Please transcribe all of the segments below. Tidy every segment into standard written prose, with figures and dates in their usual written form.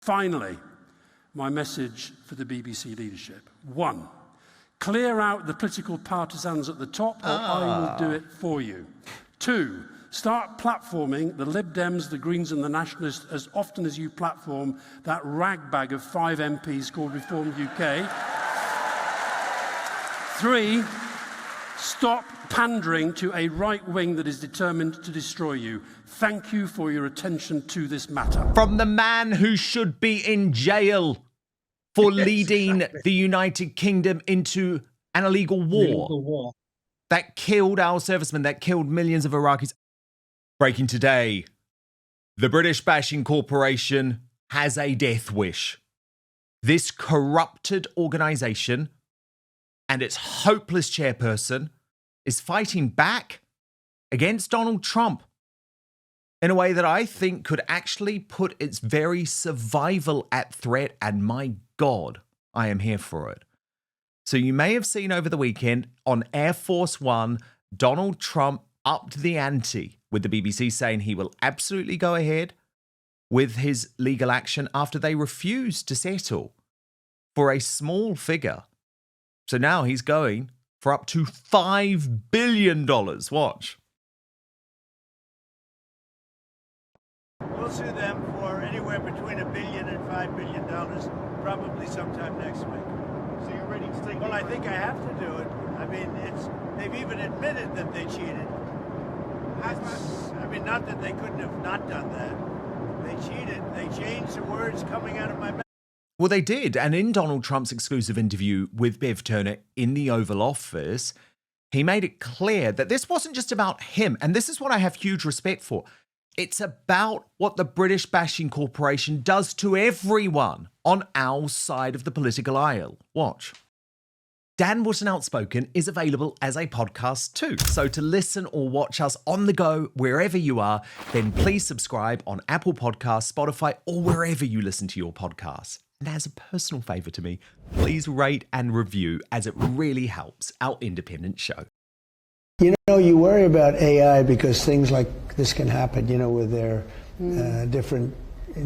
Finally, my message for the BBC leadership. 1, clear out the political partisans at the top, or I will do it for you. 2, start platforming the Lib Dems, the Greens and the Nationalists as often as you platform that ragbag of 5 MPs called Reform UK. 3, stop pandering to a right wing that is determined to destroy you. Thank you for your attention to this matter. From the man who should be in jail for leading the United Kingdom into an illegal war that killed our servicemen, that killed millions of Iraqis. Breaking today, the British Bashing Corporation has a death wish. This corrupted organisation and its hopeless chairperson is fighting back against Donald Trump in a way that I think could actually put its very survival at threat, and my God, I am here for it. So you may have seen over the weekend on Air Force One, Donald Trump upped the ante with the BBC saying he will absolutely go ahead with his legal action after they refused to settle for a small figure. So now he's going for up to $5 billion. Watch. We'll sue them for anywhere between $1 billion and $5 billion, probably sometime next week. So you're ready to take? Well, I think I have to do it. I mean, they've even admitted that they cheated. I mean, not that they couldn't have not done that. They cheated. They changed the words coming out of my mouth. Well, they did. And in Donald Trump's exclusive interview with Bev Turner in the Oval Office, he made it clear that this wasn't just about him. And this is what I have huge respect for. It's about what the British Bashing Corporation does to everyone on our side of the political aisle. Watch. Dan Wootton Outspoken is available as a podcast too. So to listen or watch us on the go, wherever you are, then please subscribe on Apple Podcasts, Spotify, or wherever you listen to your podcasts. And as a personal favour to me, please rate and review, as it really helps our independent show. You know, you worry about AI because things like this can happen, you know, with their different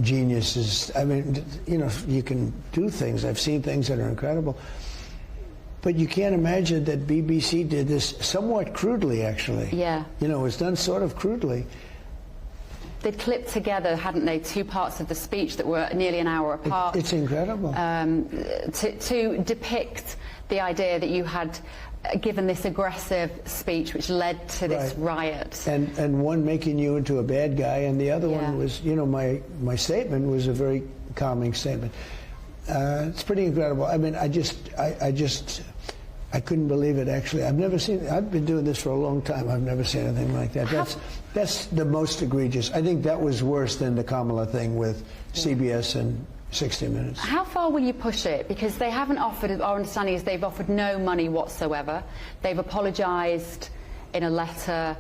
geniuses. I mean, you know, you can do things. I've seen things that are incredible. But you can't imagine that BBC did this somewhat crudely, actually. Yeah. You know, it was done sort of crudely. They'd clipped together, hadn't they, 2 parts of the speech that were nearly an hour apart. It's incredible. To depict the idea that you had given this aggressive speech which led to this riot. And one making you into a bad guy, and the other one was, you know, my statement was a very calming statement. It's pretty incredible. I mean, I couldn't believe it, actually. I've been doing this for a long time. I've never seen anything like that. That's the most egregious. I think that was worse than the Kamala thing with CBS and 60 Minutes. How far will you push it? Because they haven't offered, our understanding is they've offered no money whatsoever. They've apologised in a letter,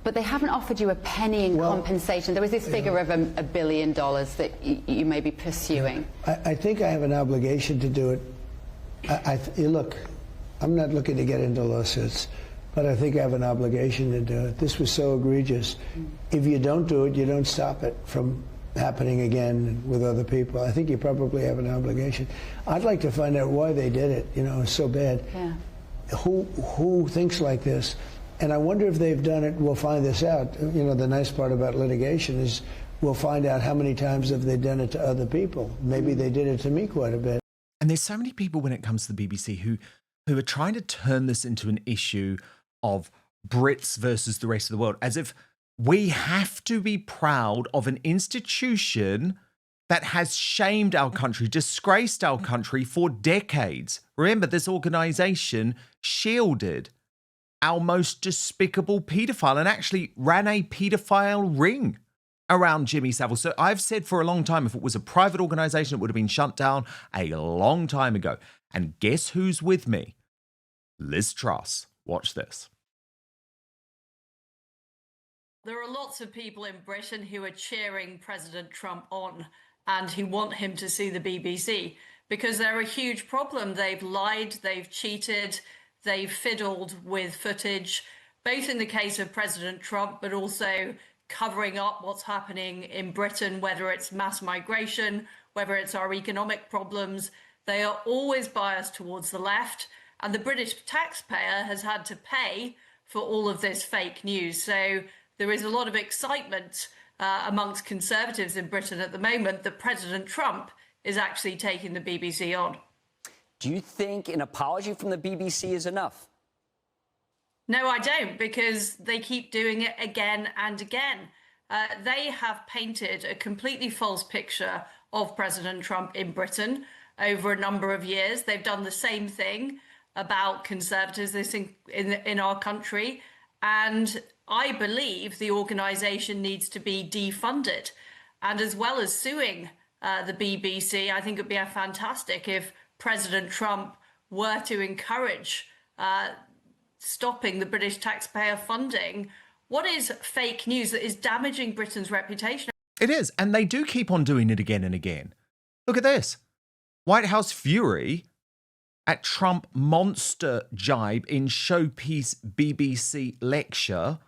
but they haven't offered you a penny in compensation. There was this figure of $1 billion that you may be pursuing. I think I have an obligation to do it. Look, I'm not looking to get into lawsuits, but I think I have an obligation to do it. This was so egregious. If you don't do it, you don't stop it from happening again with other people. I think you probably have an obligation. I'd like to find out why they did it. You know, it's so bad. Yeah. Who thinks like this? And I wonder if they've done it. We'll find this out. You know, the nice part about litigation is we'll find out how many times have they done it to other people. Maybe they did it to me quite a bit. And there's so many people when it comes to the BBC who are trying to turn this into an issue of Brits versus the rest of the world, as if we have to be proud of an institution that has shamed our country, disgraced our country for decades. Remember, this organisation shielded our most despicable paedophile and actually ran a paedophile ring around Jimmy Savile. So I've said for a long time, if it was a private organisation, it would have been shut down a long time ago. And guess who's with me? Liz Truss. Watch this. There are lots of people in Britain who are cheering President Trump on and who want him to sue the BBC because they're a huge problem. They've lied, they've cheated, they've fiddled with footage, both in the case of President Trump, but also covering up what's happening in Britain, whether it's mass migration, whether it's our economic problems, they are always biased towards the left. And the British taxpayer has had to pay for all of this fake news. So there is a lot of excitement amongst Conservatives in Britain at the moment that President Trump is actually taking the BBC on. Do you think an apology from the BBC is enough? No, I don't, because they keep doing it again and again. They have painted a completely false picture of President Trump in Britain over a number of years. They've done the same thing about Conservatives in our country. And I believe the organisation needs to be defunded. And as well as suing the BBC, I think it would be fantastic if President Trump were to encourage stopping the British taxpayer funding what is fake news that is damaging Britain's reputation. It is, and they do keep on doing it again and again. Look at this. White House fury at Trump monster jibe in showpiece BBC lecture,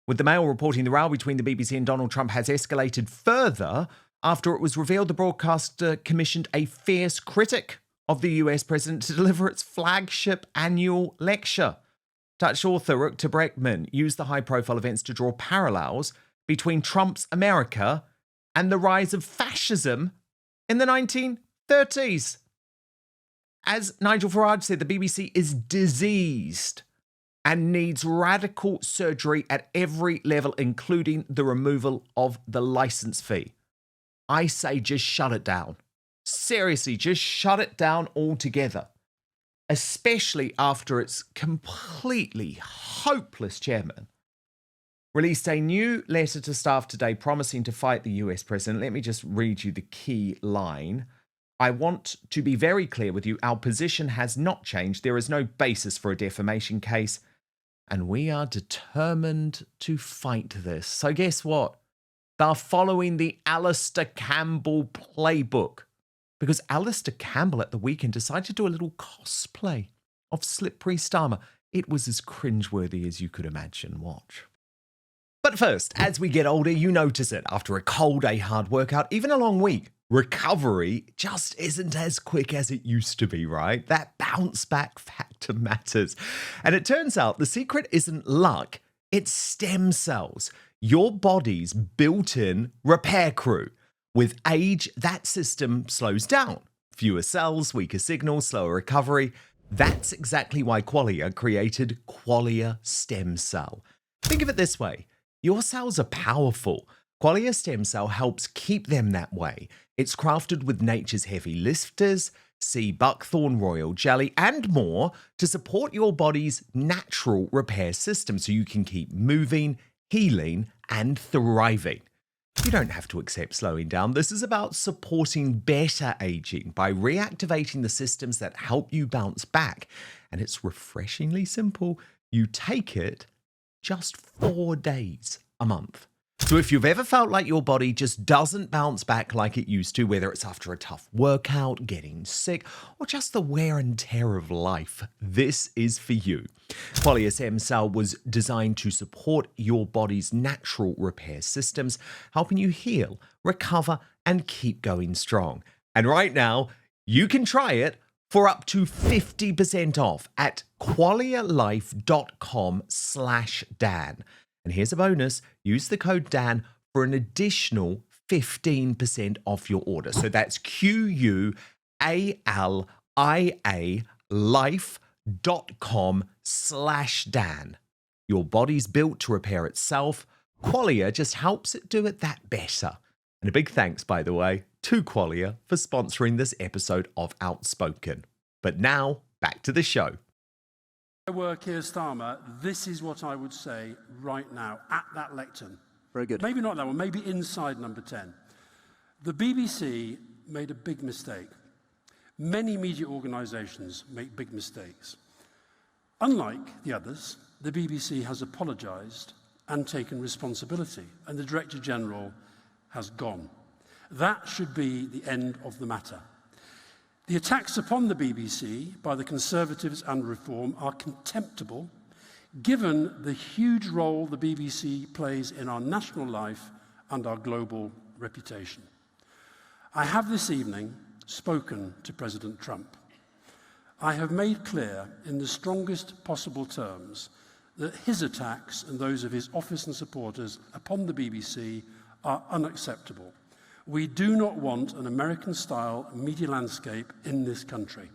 with the Mail reporting the row between the BBC and Donald Trump has escalated further after it was revealed the broadcaster commissioned a fierce critic of the US president to deliver its flagship annual lecture. Dutch author Rutger Bregman used the high-profile events to draw parallels between Trump's America and the rise of fascism in the 1930s. As Nigel Farage said, the BBC is diseased and needs radical surgery at every level, including the removal of the license fee. I say just shut it down. Seriously, just shut it down altogether. Especially after its completely hopeless chairman released a new letter to staff today promising to fight the US president. Let me just read you the key line. I want to be very clear with you. Our position has not changed. There is no basis for a defamation case, and we are determined to fight this. So guess what? They're following the Alastair Campbell playbook. Because Alastair Campbell at the weekend decided to do a little cosplay of Slippery Starmer. It was as cringeworthy as you could imagine. Watch. But first, as we get older, you notice it. After a cold day, hard workout, even a long week, recovery just isn't as quick as it used to be, right? That bounce back factor matters. And it turns out the secret isn't luck, it's stem cells, your body's built-in repair crew. With age, that system slows down. Fewer cells, weaker signals, slower recovery. That's exactly why Qualia created Qualia Stem Cell. Think of it this way. Your cells are powerful. Qualia Stem Cell helps keep them that way. It's crafted with nature's heavy lifters, sea buckthorn, royal jelly, and more to support your body's natural repair system so you can keep moving, healing, and thriving. You don't have to accept slowing down. This is about supporting better aging by reactivating the systems that help you bounce back. And it's refreshingly simple. You take it just 4 days a month. So if you've ever felt like your body just doesn't bounce back like it used to, whether it's after a tough workout, getting sick, or just the wear and tear of life, this is for you. Qualia Stem Cell was designed to support your body's natural repair systems, helping you heal, recover, and keep going strong. And right now, you can try it for up to 50% off at qualialife.com/Dan. And here's a bonus. Use the code Dan for an additional 15% off your order. So that's QUALIA life.com/Dan. Your body's built to repair itself. Qualia just helps it do it that better. And a big thanks, by the way, to Qualia for sponsoring this episode of Outspoken. But now, back to the show. Were Keir Starmer, this is what I would say right now at that lectern. Very good. Maybe not that one, maybe inside number 10. The BBC made a big mistake. Many media organisations make big mistakes. Unlike the others, the BBC has apologised and taken responsibility, and the Director General has gone. That should be the end of the matter. The attacks upon the BBC by the Conservatives and Reform are contemptible, given the huge role the BBC plays in our national life and our global reputation. I have this evening spoken to President Trump. I have made clear in the strongest possible terms that his attacks and those of his office and supporters upon the BBC are unacceptable. We do not want an American-style media landscape in this country.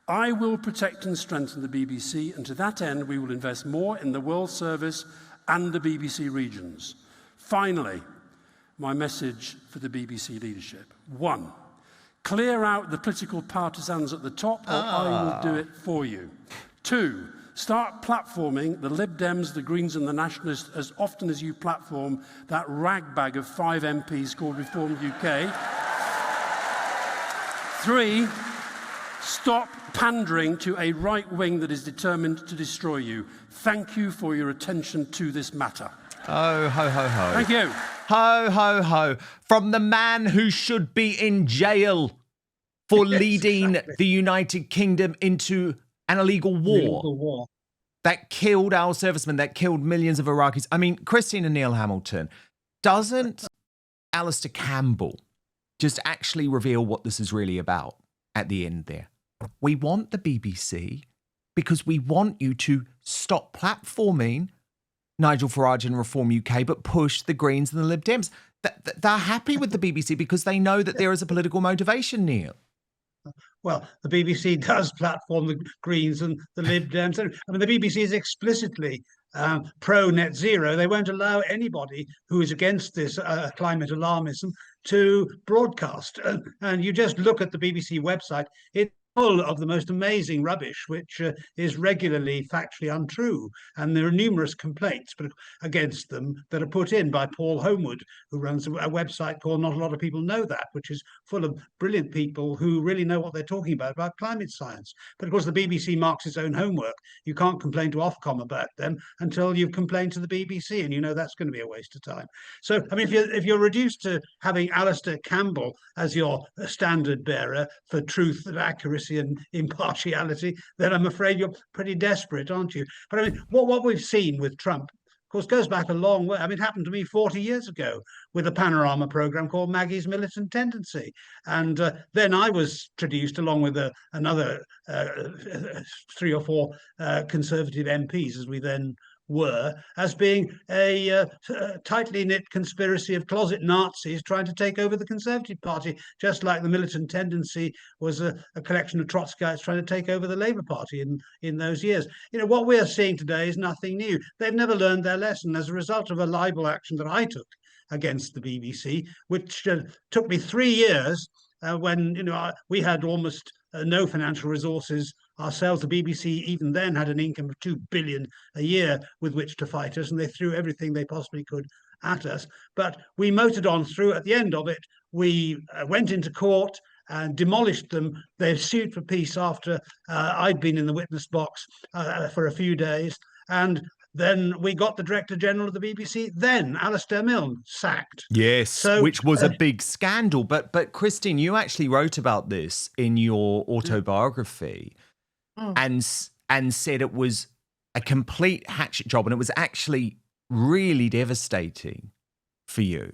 I will protect and strengthen the BBC, and to that end we will invest more in the World Service and the BBC regions. Finally, my message for the BBC leadership. 1. Clear out the political partisans at the top, or I will do it for you. 2. Start platforming the Lib Dems, the Greens and the Nationalists as often as you platform that ragbag of 5 MPs called Reform UK. 3. Stop pandering to a right wing that is determined to destroy you. Thank you for your attention to this matter. Oh, ho, ho, ho. Thank you. Ho, ho, ho. From the man who should be in jail for leading the United Kingdom into an illegal war that killed our servicemen, that killed millions of Iraqis. I mean, Christine and Neil Hamilton, doesn't Alastair Campbell just actually reveal what this is really about at the end there? We want the BBC because we want you to stop platforming Nigel Farage and Reform UK, but push the Greens and the Lib Dems. They're happy with the BBC because they know that there is a political motivation, Neil. Well, the BBC does platform the Greens and the Lib Dems. I mean, the BBC is explicitly pro net zero. They won't allow anybody who is against this climate alarmism to broadcast. And you just look at the BBC website, it's full of the most amazing rubbish, which is regularly factually untrue. And there are numerous complaints against them that are put in by Paul Homewood, who runs a website called Not a Lot of People Know That, which is full of brilliant people who really know what they're talking about climate science. But of course, the BBC marks its own homework. You can't complain to Ofcom about them until you've complained to the BBC, and you know that's going to be a waste of time. So, I mean, if you're reduced to having Alastair Campbell as your standard bearer for truth and accuracy and impartiality, then I'm afraid you're pretty desperate, aren't you? But I mean, what we've seen with Trump, of course, goes back a long way. I mean, it happened to me 40 years ago with a Panorama program called Maggie's Militant Tendency. And then I was introduced, along with another 3 or 4 Conservative MPs, as we then were, as being a tightly knit conspiracy of closet Nazis trying to take over the Conservative Party, just like the Militant Tendency was a collection of Trotskyites trying to take over the Labour Party in those years. You know, what we're seeing today is nothing new. They've never learned their lesson. As a result of a libel action that I took against the BBC, which took me 3 years when, you know, we had almost no financial resources ourselves. The BBC even then had an income of $2 billion a year with which to fight us, and they threw everything they possibly could at us. But we motored on through. At the end of it, we went into court and demolished them. They sued for peace after I'd been in the witness box for a few days. And then we got the Director General of the BBC, then Alastair Milne, sacked. Yes, so, which was a big scandal. But Christine, you actually wrote about this in your autobiography and said it was a complete hatchet job, and it was actually really devastating for you.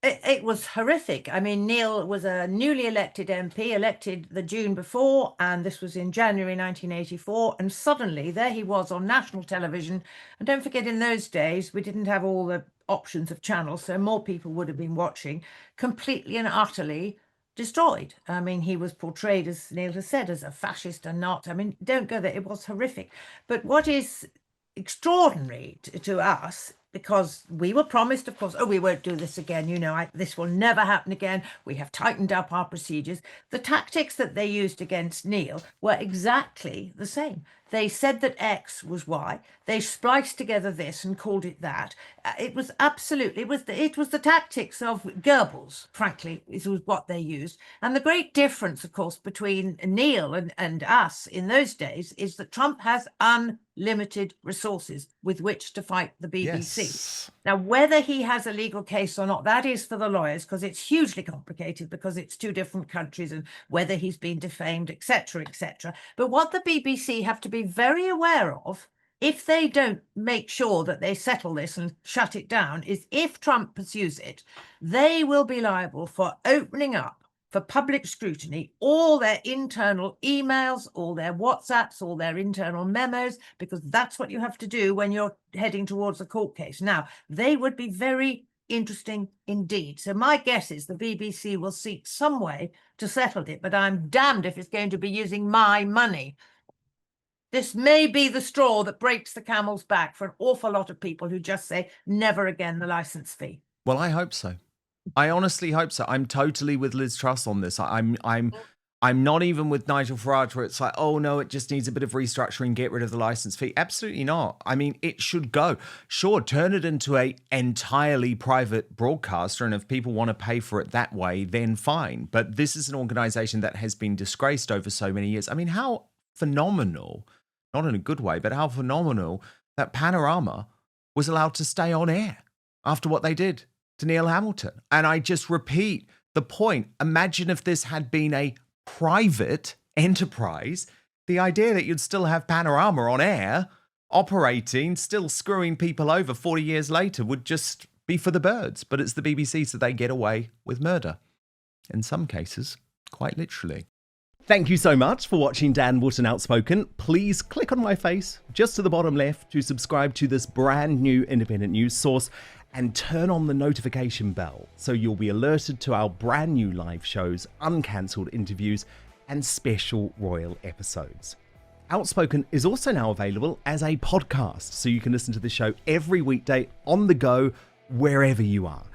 It was horrific. I mean, Neil was a newly elected MP, elected the June before, and this was in January 1984. And suddenly there he was on national television. And don't forget, in those days, we didn't have all the options of channels, so more people would have been watching, completely and utterly destroyed. I mean, he was portrayed, as Neil has said, as a fascist and not. I mean, don't go there. It was horrific. But what is extraordinary to us, because we were promised, of course, oh, we won't do this again, you know, this will never happen again, we have tightened up our procedures. The tactics that they used against Neil were exactly the same. They said that X was Y. They spliced together this and called it that. It was absolutely, it was the tactics of Goebbels, frankly, is what they used. And the great difference, of course, between Neil and us in those days is that Trump has unlimited resources with which to fight the BBC. Yes. Now, whether he has a legal case or not, that is for the lawyers, because it's hugely complicated, because it's 2 different countries, and whether he's been defamed, etc., etc. But what the BBC have to be very aware of if they don't make sure that they settle this and shut it down, is if Trump pursues it, they will be liable for opening up for public scrutiny all their internal emails, all their WhatsApps, all their internal memos, because that's what you have to do when you're heading towards a court case. Now, they would be very interesting indeed. So my guess is the BBC will seek some way to settle it, but I'm damned if it's going to be using my money. This may be the straw that breaks the camel's back for an awful lot of people who just say, never again the license fee. Well, I hope so. I honestly hope so. I'm totally with Liz Truss on this. I'm not even with Nigel Farage where it's like, oh no, it just needs a bit of restructuring, get rid of the license fee. Absolutely not. I mean, it should go. Sure, turn it into a entirely private broadcaster, and if people want to pay for it that way, then fine. But this is an organization that has been disgraced over so many years. I mean, how phenomenal, not in a good way, but how phenomenal that Panorama was allowed to stay on air after what they did to Neil Hamilton. And I just repeat the point. Imagine if this had been a private enterprise, the idea that you'd still have Panorama on air, operating, still screwing people over 40 years later would just be for the birds. But it's the BBC, so they get away with murder. In some cases, quite literally. Thank you so much for watching Dan Wootton Outspoken. Please click on my face just to the bottom left to subscribe to this brand new independent news source and turn on the notification bell so you'll be alerted to our brand new live shows, uncancelled interviews, and special royal episodes. Outspoken is also now available as a podcast, so you can listen to the show every weekday on the go, wherever you are.